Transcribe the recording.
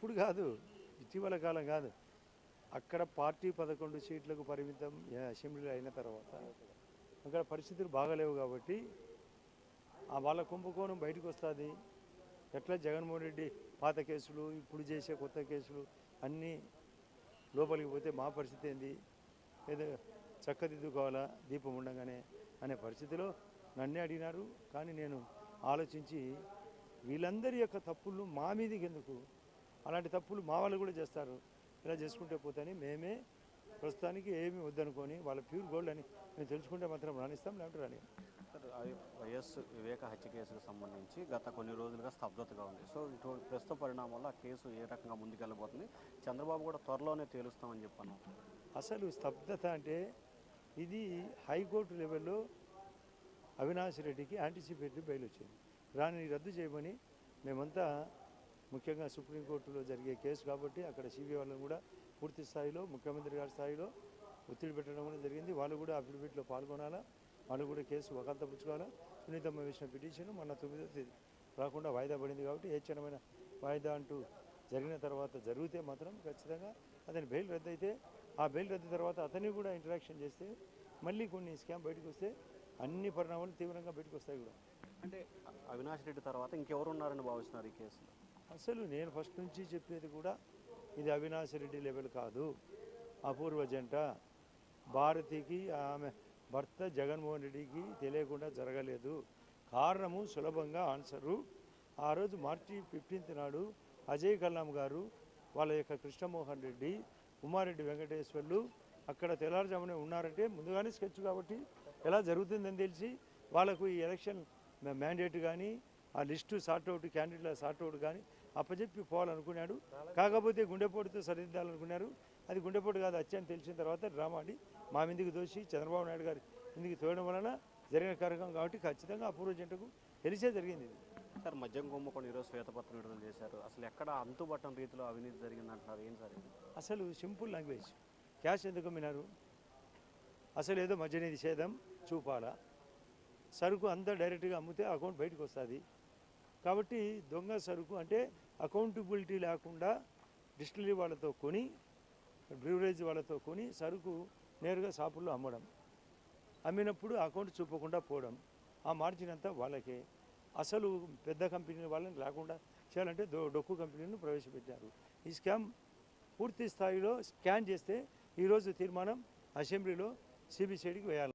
ఇప్పుడు కాదు, ఇటీవల కాలం కాదు. అక్కడ పార్టీ 11 సీట్లకు పరిమితం అసెంబ్లీలో అయిన తర్వాత అక్కడ పరిస్థితులు బాగలేవు కాబట్టి వాళ్ళ కుంభకోణం బయటకు వస్తుంది. ఎట్లా జగన్మోహన్ రెడ్డి పాత కేసులు, ఇప్పుడు చేసే కొత్త కేసులు అన్నీ లోపలికి పోతే మా పరిస్థితి ఏంది, ఏదో చక్కదిద్దుకోవాలా దీపం ఉండగానే అనే పరిస్థితిలో నన్నే అడిగినారు. కానీ నేను ఆలోచించి వీళ్ళందరి యొక్క తప్పులు మా మీదకి ఎందుకు, అలాంటి తప్పులు మా వాళ్ళు కూడా చేస్తారు, ఇలా చేసుకుంటే పోతాని మేమే ప్రస్తుతానికి ఏమి వద్దనుకొని వాళ్ళ ప్యూర్ గోల్డ్ అని మేము తెలుసుకుంటే మాత్రం రాణిస్తాం, లేకుంటే రాని. వైఎస్ వివేక హత్య కేసుకు సంబంధించి గత కొన్ని రోజులుగా స్తబ్దతగా ఉంది. సో ఇటువంటి ప్రస్తుత పరిణామాల్లో ఆ కేసు ఏ రకంగా ముందుకెళ్ళబోతుంది, చంద్రబాబు కూడా త్వరలోనే తేలుస్తామని చెప్పాను. అసలు స్తబ్దత అంటే ఇది హైకోర్టు లెవెల్లో అవినాష్ రెడ్డికి యాంటిసిపేటరీ బెయిల్ వచ్చింది. దాన్ని రద్దు చేయమని మేమంతా, ముఖ్యంగా సుప్రీంకోర్టులో జరిగే కేసు కాబట్టి అక్కడ సిబిఐ వాళ్ళని కూడా పూర్తి స్థాయిలో ముఖ్యమంత్రి గారి స్థాయిలో ఒత్తిడి పెట్టడం కూడా జరిగింది. వాళ్ళు కూడా అఫిడవిట్లో పాల్గొనాలా, వాళ్ళు కూడా కేసు వకాల్తపుచ్చుకోవాలా. సునీతమ్మ వేసిన పిటిషన్ మొన్న 9వ తేదీ రాకుండా వాయిదా పడింది కాబట్టి ఏ క్షణమైన వాయిదా అంటూ జరిగిన తర్వాత జరిగితే మాత్రం ఖచ్చితంగా అతని బెయిల్ రద్దు అయితే, ఆ బెయిల్ రద్దు తర్వాత అతన్ని కూడా ఇంటరాక్షన్ చేస్తే మళ్ళీ కొన్ని స్కామ్ బయటకు వస్తే అన్ని పరిణామాలు తీవ్రంగా బయటకు వస్తాయి కూడా. అంటే అవినాష్ రెడ్డి తర్వాత ఇంకెవరు ఉన్నారని భావిస్తున్నారు ఈ కేసులో? అసలు నేను ఫస్ట్ నుంచి చెప్పేది కూడా ఇది అవినాష్ రెడ్డి లెవెల్ కాదు. అపూర్వ జంట భారతికి ఆమె భర్త జగన్మోహన్ రెడ్డికి తెలియకుండా జరగలేదు. కారణము సులభంగా ఆన్సరు. ఆ రోజు మార్చి 15th నాడు అజయ్ కల్లాం గారు, వాళ్ళ యొక్క కృష్ణమోహన్ రెడ్డి, ఉమారెడ్డి వెంకటేశ్వర్లు అక్కడ తెల్లారుజామునే ఉన్నారంటే ముందుగానే స్కెచ్ కాబట్టి ఎలా జరుగుతుందని తెలిసి వాళ్ళకు ఈ ఎలక్షన్ మ్యాండేట్ కానీ ఆ లిస్టు సార్ట్అవుట్, క్యాండిడేట్ల సార్ట్అవుట్ కానీ అప్పచెప్పి పోవాలనుకున్నాడు. కాకపోతే గుండెపోటుతో సరిదిద్దాలనుకున్నారు. అది గుండెపోటు కాదు, హత్య అని తెలిసిన తర్వాత డ్రామా ఆడి మా మీదకి దోషి చంద్రబాబు నాయుడు గారి మీదకి తోయడం వలన జరిగిన కార్యక్రమం కాబట్టి ఖచ్చితంగా అపూర్వ జంటకు తెలిసే జరిగింది. ఇది సార్, మద్యం కుంభకోణం ఈరోజు శ్వేతపత్రం విడుదల చేశారు. అసలు ఎక్కడ అంతుబట్టని రీతిలో అవినీతి జరిగిందంటున్నారు, ఏం సార్? అసలు సింపుల్ లాంగ్వేజ్. క్యాష్ ఎందుకు అమ్మినారు? అసలు ఏదో మద్య నిషేధం చూపాలా, సరుకు అంతా డైరెక్ట్గా అమ్మితే అకౌంట్ బయటకు వస్తుంది. కాబట్టి దొంగ సరుకు అంటే అకౌంటబిలిటీ లేకుండా డిస్టిలరీ వాళ్ళతో కొని, బ్రూవరేజ్ వాళ్ళతో కొని సరుకు నేరుగా షాపుల్లో అమ్మడం, అమ్మినప్పుడు అకౌంట్ చూపకుండా పోవడం, ఆ మార్జిన్ అంతా వాళ్ళకే. అసలు పెద్ద కంపెనీ వాళ్ళని లేకుండా చేయాలంటే డొక్కు కంపెనీలను ప్రవేశపెట్టారు. ఈ స్కామ్ పూర్తి స్థాయిలో స్కాన్ చేస్తే ఈరోజు తీర్మానం అసెంబ్లీలో సిబిసిఐడికి వేయాలి.